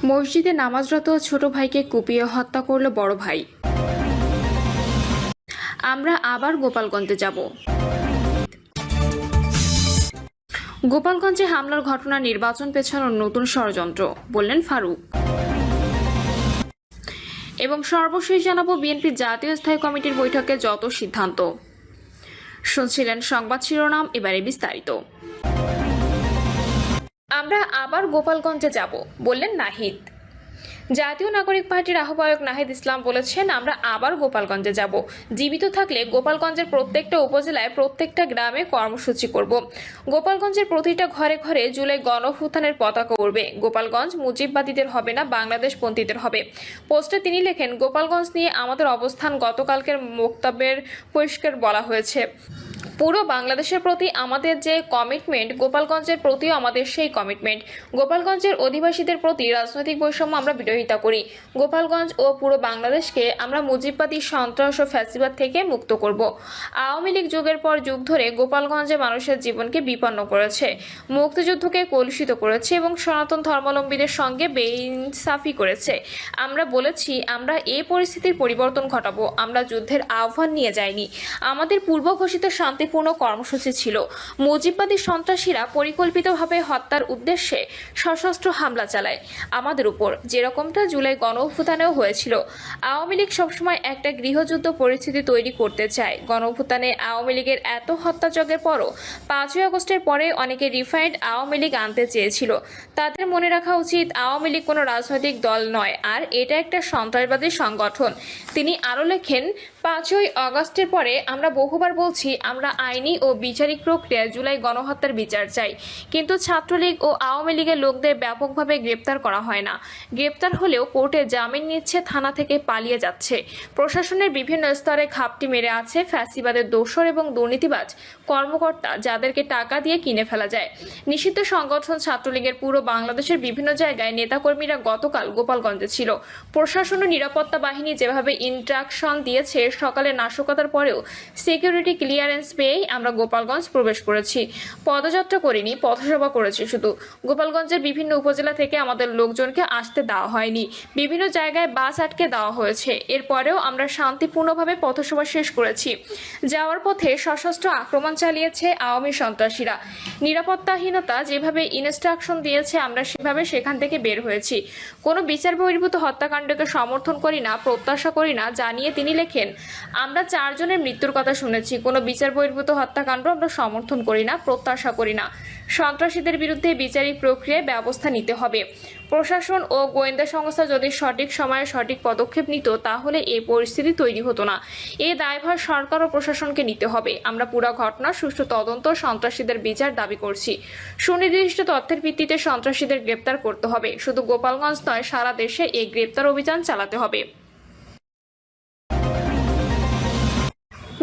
মসজিদে নামাজরত ছোট ভাইকে কুপিয়ে হত্যা করল বড় ভাই। আমরা আবার গোপালগঞ্জে যাব। গোপালগঞ্জে হামলার ঘটনা নির্বাচন পেছানোর নতুন ষড়যন্ত্র, বললেন ফারুক। এবং সর্বশেষ জানাবো বিএনপি জাতীয় স্থায়ী কমিটির বৈঠকে যত সিদ্ধান্ত। শুনছিলেন সংবাদ শিরোনাম, এবারে বিস্তারিত। আমরা আবার গোপালগঞ্জে যাব, বললেন নাহিদ। জাতীয় নাগরিক পার্টির আহ্বায়ক নাহিদ ইসলাম বলেছেন, আমরা আবার গোপালগঞ্জে যাব। জীবিত থাকলে গোপালগঞ্জের প্রত্যেকটা উপজেলায় প্রত্যেকটা গ্রামে কর্মসূচি করব। গোপালগঞ্জের প্রতিটা ঘরে ঘরে জুলাই গণঅভ্যুত্থানের পতাকা উড়বে। গোপালগঞ্জ মুজিববাদীদের হবে না, বাংলাদেশপন্থীদের হবে। পোস্টে তিনি লেখেন, গোপালগঞ্জ নিয়ে আমাদের অবস্থান গতকালকের বক্তব্যের পরিষ্কার বলা হয়েছে। পুরো বাংলাদেশের প্রতি আমাদের যে কমিটমেন্ট, গোপালগঞ্জের প্রতিও আমাদের সেই কমিটমেন্ট। গোপালগঞ্জের অধিবাসীদের প্রতি রাজনৈতিক বৈষম্য আমরা বিরোধিতা করি। গোপালগঞ্জ ও পুরো বাংলাদেশকে আমরা মুজিববাদী সন্ত্রাস ও ফ্যাসিবাদ থেকে মুক্ত করব। আওয়ামী লীগ যুগের পর যুগ ধরে গোপালগঞ্জে মানুষের জীবনকে বিপন্ন করেছে, মুক্তিযুদ্ধকে কলুষিত করেছে এবং সনাতন ধর্মাবলম্বীদের সঙ্গে বেইনসাফি করেছে। আমরা বলেছি, আমরা এই পরিস্থিতির পরিবর্তন ঘটাবো। আমরা যুদ্ধের আহ্বান নিয়ে যাইনি। আমাদের পূর্ব ঘোষিত শান্তিপূর্ণ কর্মসূচি ছিল। মুজিববাদী সন্ত্রাসীরা পরিকল্পিতভাবে হত্যার উদ্দেশ্যে সশস্ত্র হামলা চালায় আমাদের উপর, যেরকমটা জুলাই গণঅভ্যুত্থানেও হয়েছিল। আওয়ামী লীগ সবসময় একটা গৃহযুদ্ধ পরিস্থিতি তৈরি করতে চায়। গণঅভ্যুত্থানে আওয়ামী লীগের এত হত্যাযজ্ঞের পরও 5ই আগস্টের পরে অনেকে রিফাইন্ড আওয়ামী লীগ আনতে চেয়েছিল। তাদের মনে রাখা উচিত, আওয়ামী লীগ কোনো রাজনৈতিক দল নয়, আর এটা একটা সন্ত্রাসবাদী সংগঠন। তিনি আরও লেখেন, 5ই আগস্টের পরে আমরা বহুবার বলছি, আমরা আইনি ও বিচারিক প্রক্রিয়ায় জুলাই গণহত্যার বিচার চাই। কিন্তু ছাত্রলীগ ও আওয়ামী লীগের লোকদের ব্যাপকভাবে গ্রেপ্তার করা হয় না। গ্রেপ্তার হলেও কোর্টে জামিন নিচ্ছে, থানা থেকে পালিয়ে যাচ্ছে। প্রশাসনের বিভিন্ন স্তরে ঘাপটি মেরে আছে ফ্যাসিবাদের দোসর এবং দুর্নীতিবাজ কর্মকর্তা, যাদেরকে টাকা দিয়ে কিনে ফেলা যায়। নিষিদ্ধ সংগঠন ছাত্রলীগের পুরো বাংলাদেশের বিভিন্ন জায়গায় নেতাকর্মীরা গতকাল গোপালগঞ্জে ছিল। প্রশাসন ও নিরাপত্তা বাহিনী যেভাবে ইনস্ট্রাকশন দিয়েছে, সকালে নাশকতার পরেও সিকিউরিটি ক্লিয়ারেন্স পেয়েই আমরা গোপালগঞ্জ প্রবেশ করেছি। পদযাত্রা করিনি, পথসভা করেছি শুধু। গোপালগঞ্জের বিভিন্ন উপজেলা থেকে আমাদের লোকজনকে আসতে দেওয়া হয়নি। বিভিন্ন জায়গায় বাস আটকে দেওয়া হয়েছে। এরপরেও আমরা শান্তিপূর্ণভাবে পথসভা শেষ করেছি। যাওয়ার পথে সশস্ত্র আক্রমণ চালিয়েছে আওয়ামী সন্ত্রাসীরা। নিরাপত্তাহীনতা যেভাবে ইনস্ট্রাকশন দিয়েছে, আমরা সেভাবে সেখান থেকে বের হয়েছি। কোনো বিচার বহির্ভূত হত্যাকাণ্ডকে সমর্থন করি না, প্রত্যাশা করি না, জানিয়ে তিনি লেখেন, আমরা 4 জনের মৃত্যুর কথা শুনেছি। কোনো বিচার বহির্ভূত হত্যাকাণ্ড আমরা সমর্থন করি না, প্রত্যাশা করি না। সন্ত্রাসীদের বিরুদ্ধে বিচারিক প্রক্রিয়ায় ব্যবস্থা নিতে হবে। প্রশাসন ও গোয়েন্দা সংস্থা যদি সঠিক সময়ে সঠিক পদক্ষেপ নিত, তাহলে এই পরিস্থিতি তৈরি হতো না। এই দায়ভার সরকার ও প্রশাসনকে নিতে হবে। আমরা পুরো ঘটনার সুষ্ঠু তদন্ত, সন্ত্রাসীদের বিচার দাবি করছি। সুনির্দিষ্ট তথ্যের ভিত্তিতে সন্ত্রাসীদের গ্রেপ্তার করতে হবে। শুধু গোপালগঞ্জ নয়, সারা দেশে এই গ্রেপ্তার অভিযান চালাতে হবে।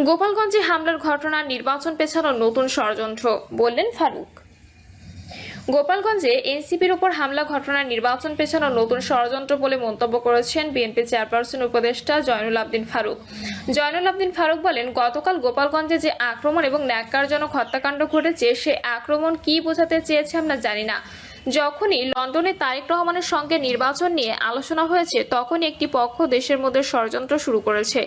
গোপালগঞ্জে হামলার ঘটনা নির্বাচন পেছানোর নতুন ষড়যন্ত্র, বললেন ফারুক। গোপালগঞ্জে এনসিপির উপর হামলা ঘটনা নির্বাচন পেছানোর নতুন ষড়যন্ত্র বলে মন্তব্য করেছেন বিএনপি চেয়ারপারসন উপদেষ্টা জয়নুল আবদিন ফারুক। জয়নুল আবদিন ফারুক বলেন, গতকাল গোপালগঞ্জে যে আক্রমণ এবং ন্যাক্কারজনক হত্যাকাণ্ড ঘটেছে, সে আক্রমণ কি বোঝাতে চেয়েছে আমরা জানি না। যখনই লন্ডনে তারেক রহমানের সঙ্গে নির্বাচন নিয়ে আলোচনা হয়েছে, তখন একটি পক্ষ দেশের মধ্যে ষড়যন্ত্র শুরু করেছে।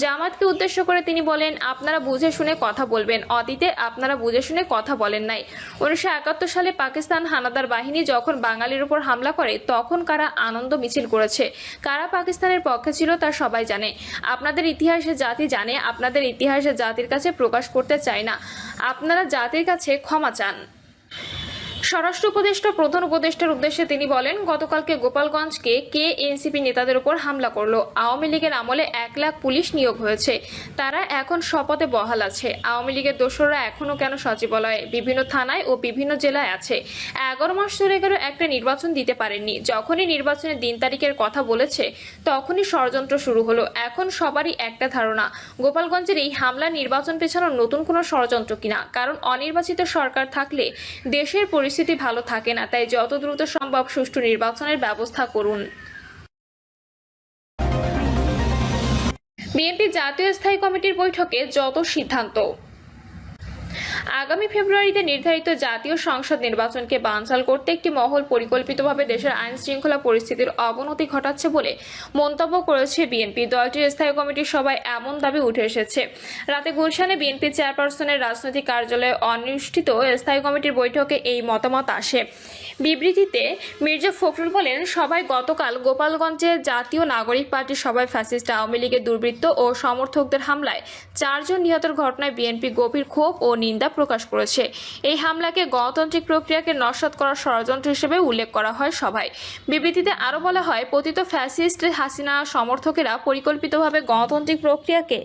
জামাতকে উদ্দেশ্য করে তিনি বলেন, আপনারা বুঝে শুনে কথা বলবেন। অতীতে আপনারা বুঝে শুনে কথা বলেন নাই। 1971 সালে পাকিস্তান হানাদার বাহিনী যখন বাঙালির উপর হামলা করে, তখন কারা আনন্দ মিছিল করেছে, কারা পাকিস্তানের পক্ষে ছিল, তা সবাই জানে। আপনাদের ইতিহাসে জাতি জানে। আপনাদের ইতিহাসে জাতির কাছে প্রকাশ করতে চায় না। আপনারা জাতির কাছে ক্ষমা চান। স্বরাষ্ট্র উপদেষ্টা প্রধান উপদেষ্টার উদ্দেশ্যে তিনি বলেন, গতকালকে গোপালগঞ্জকে কে এনসিপি নেতাদের উপর হামলা করলো? আওয়ামী লীগের আমলে 1 লাখ পুলিশ নিয়োগ হয়েছে। তারা এখন শপথে বহাল আছে। আওয়ামী লীগের দোসররা এখনো কেন সচিবালয়ে, বিভিন্ন থানায় ও বিভিন্ন জেলায় আছে? 11 মাস ধরে গেল একটা নির্বাচন দিতে পারেননি। যখনই নির্বাচনের দিন তারিখের কথা বলেছে, তখনই ষড়যন্ত্র শুরু হলো। এখন সবারই একটা ধারণা, গোপালগঞ্জের এই হামলা নির্বাচন পেছানোর নতুন কোনো ষড়যন্ত্র কিনা। কারণ অনির্বাচিত সরকার থাকলে দেশের পরিস্থিতি ভালো থাকে না। তাই যত দ্রুত সম্ভব সুষ্ঠু নির্বাচনের ব্যবস্থা করুন। বিএনপি জাতীয় স্থায়ী কমিটির বৈঠকে যত সিদ্ধান্ত। আগামী ফেব্রুয়ারিতে নির্ধারিত জাতীয় সংসদ নির্বাচনকে বানচাল করতে একটি মহল পরিকল্পিতভাবে দেশের আইন শৃঙ্খলা পরিস্থিতির অবনতি ঘটাচ্ছে বলে মন্তব্য করেছে বিএনপি। দলটির স্থায়ী কমিটির সভায় এমন দাবি উঠে এসেছে। রাতে গুলশানে বিএনপি চেয়ারপারসনের রাজনৈতিক কার্যালয়ে অনুষ্ঠিত স্থায়ী কমিটির বৈঠকে এই মতামত আসে। বিবৃতিতে মির্জা ফখরুল বলেন, সভায় গতকাল গোপালগঞ্জে জাতীয় নাগরিক পার্টির সভায় ফ্যাসিস্ট আওয়ামী লীগের দুর্বৃত্ত ও সমর্থকদের হামলায় 4 জন নিহতের ঘটনায় বিএনপি গভীর ক্ষোভ ও নিন্দা প্রকাশ করেছে। এই হামলাকে গণতান্ত্রিক প্রক্রিয়াকে নস্যাৎ করার ষড়যন্ত্র হিসেবে উল্লেখ করা হয় সভায়। বিবৃতিতে আরও বলা হয়, পতিত ফ্যাসিস্ট হাসিনা সমর্থকেরা পরিকল্পিতভাবে গণতান্ত্রিক প্রক্রিয়াকে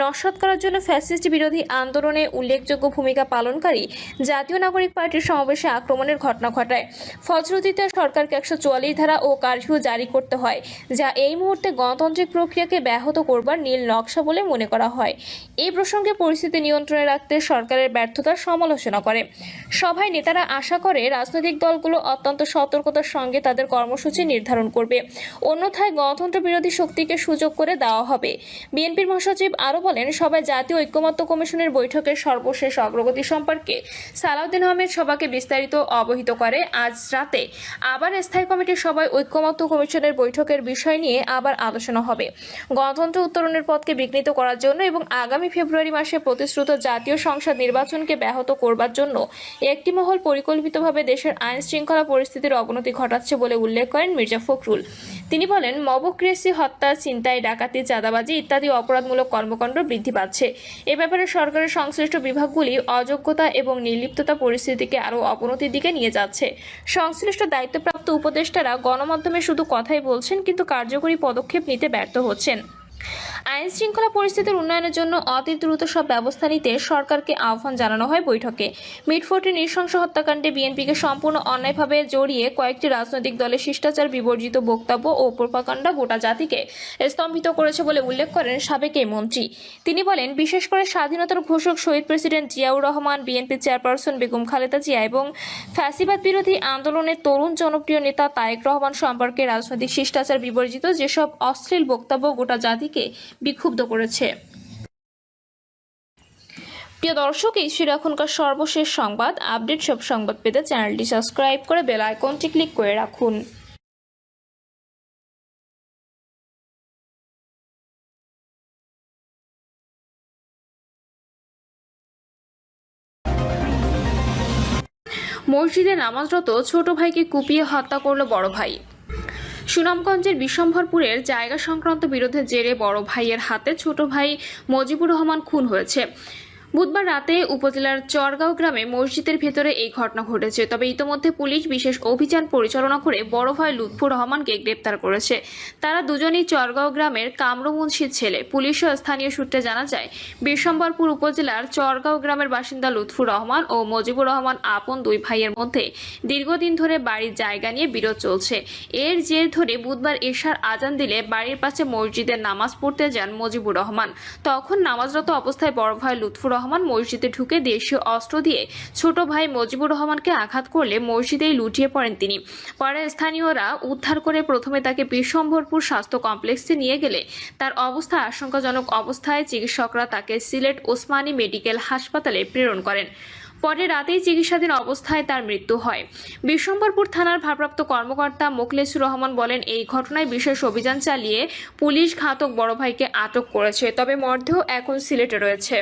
নস্যাৎ করার জন্য ফ্যাসিস্ট বিরোধী আন্দোলনে উল্লেখযোগ্য ভূমিকা পালনকারী জাতীয় নাগরিক পার্টির সমাবেশে আক্রমণের ঘটনা ঘটায়। ফলশ্রুতিতে সরকারকে 144 ধারা ও কারফিউ জারি করতে হয়, যা এই মুহূর্তে গণতান্ত্রিক প্রক্রিয়াকে ব্যাহত করবার নীল নকশা বলে মনে করা হয়। এই প্রসঙ্গে পরিস্থিতি নিয়ন্ত্রণে রাখতে সরকারের ব্যর্থতার সমালোচনা করে। সভায় নেতারা আশা করে রাজনৈতিক দলগুলো অত্যন্ত সতর্কতার সঙ্গে তাদের কর্মসূচি নির্ধারণ করবে, অন্যথায় গণতন্ত্র বিরোধী শক্তিকে সুযোগ করে দেওয়া হবে। বিএনপির মহাসচিব আরও বলেন, সভায় জাতীয় ঐক্যমত্য কমিশনের বৈঠকের সর্বশেষ অগ্রগতি সম্পর্কে সালাউদ্দিন আহমেদ সভাকে বিস্তারিত অবহিত করে। আজ রাতে আবার স্থায়ী কমিটির সভায় ঐক্যমত্য কমিশনের বৈঠকের বিষয় নিয়ে আবার আলোচনা হবে। গণতন্ত্র উত্তরণের পথকে বিঘ্নিত করার জন্য এবং আগামী ফেব্রুয়ারি মাসে প্রতিশ্রুত জাতীয় সংসদ নির্বাচনকে ব্যাহত করবার জন্য একটি মহল পরিকল্পিতভাবে দেশের আইন শৃঙ্খলা পরিস্থিতির অবনতি ঘটাচ্ছে বলে উল্লেখ করেন মির্জা ফখরুল। তিনি বলেন, মবক্রেসি, হত্যা, ছিনতাই, ডাকাতি, চাঁদাবাজি ইত্যাদি অপরাধমূলক কর্মকাণ্ড বৃদ্ধি পাচ্ছে। এ ব্যাপারে সরকারের সংশ্লিষ্ট বিভাগগুলি অযোগ্যতা এবং নির্লিপ্ততা পরিস্থিতিকে আরও অবনতির দিকে নিয়ে যাচ্ছে। সংশ্লিষ্ট দায়িত্বপ্রাপ্ত উপদেষ্টারা গণমাধ্যমে শুধু কথাই বলছেন, কিন্তু কার্যকরী পদক্ষেপ নিতে ব্যর্থ হচ্ছেন। আইন শৃঙ্খলা পরিস্থিতির উন্নয়নের জন্য অতি দ্রুত সব ব্যবস্থা নিতে সরকারকে আহ্বান জানানো হয় বৈঠকে। মিটফোর্টের নৃশংস হত্যাকাণ্ডে বিএনপিকে সম্পূর্ণ অন্যায়ভাবে জড়িয়ে কয়েকটি রাজনৈতিক দলের শিষ্টাচার বিবর্জিত বক্তব্য ও প্রোপাগান্ডা গোটা জাতিকে স্তম্ভিত করেছে বলে উল্লেখ করেন সাবেক এই মন্ত্রী। তিনি বলেন, বিশেষ করে স্বাধীনতার ঘোষক শহীদ president Ziaur Rahman, BNP chairperson Begum Khaleda Zia এবং ফ্যাসিবাদ বিরোধী আন্দোলনের তরুণ জনপ্রিয় নেতা তারেক রহমান সম্পর্কে রাজনৈতিক শিষ্টাচার বিবর্জিত যেসব অশ্লীল বক্তব্য গোটা জাতিকে বিক্ষুব্ধ করেছে। প্রিয় দর্শক, এই ছিল এখনকার সর্বশেষ সংবাদ। আপডেট সব সংবাদ পেতে চ্যানেলটি সাবস্ক্রাইব করে বেল আইকনটি ক্লিক করে রাখুন। মসজিদে নামাজরত ছোট ভাইকে কুপিয়ে হত্যা করল বড় ভাই। সুনামগঞ্জের বিশম্ভরপুরের জায়গা সংক্রান্ত বিরোধের জেরে বড় ভাইয়ের হাতে ছোট ভাই মজিবুর রহমান খুন হয়েছে। বুধবার রাতে উপজেলার চরগাঁও গ্রামে মসজিদের ভেতরে এই ঘটনা ঘটেছে। তবে ইতোমধ্যে পুলিশ বিশেষ অভিযান পরিচালনা করে বড় ভাই লুৎফুর রহমানকে গ্রেপ্তার করেছে। তারা দুজনেই চরগাঁও গ্রামের কামরুমুন্সির ছেলে। পুলিশ ও স্থানীয় সূত্রে জানা যায়, বিশম্বরপুর উপজেলার চরগাঁও গ্রামের বাসিন্দা লুৎফুর রহমান ও মজিবুর রহমান আপন দুই ভাইয়ের মধ্যে দীর্ঘদিন ধরে বাড়ির জায়গা নিয়ে বিরোধ চলছে। এর জের ধরে বুধবার এশার আজান দিলে বাড়ির পাশে মসজিদের নামাজ পড়তে যান মজিবুর রহমান। তখন নামাজরত অবস্থায় বড় ভাই লুৎফুর রহমান মসজিদে ঢুকে দেশীয় অস্ত্র দিয়ে ছোট ভাই মজিবুর রহমানকে আঘাত করলে মসজিদেই লুটিয়ে পড়েন তিনি। পরে স্থানীয়রা উদ্ধার করে প্রথমে তাকে বিশম্ভরপুর স্বাস্থ্য কমপ্লেক্সে নিয়ে গেলে তার অবস্থা আশঙ্কাজনক অবস্থায় চিকিৎসকরা তাকে সিলেট ওসমানী মেডিকেল হাসপাতালে প্রেরণ করেন। পরে রাতেই চিকিৎসাধীন অবস্থায় তার মৃত্যু হয়। বিশম্বরপুর থানার ভারপ্রাপ্ত কর্মকর্তা মোখলেসুর রহমান বলেন, এই ঘটনায় বিশেষ অভিযান চালিয়ে পুলিশ ঘাতক বড় ভাইকে আটক করেছে। তবে মরদেহ এখন সিলেটে রয়েছে।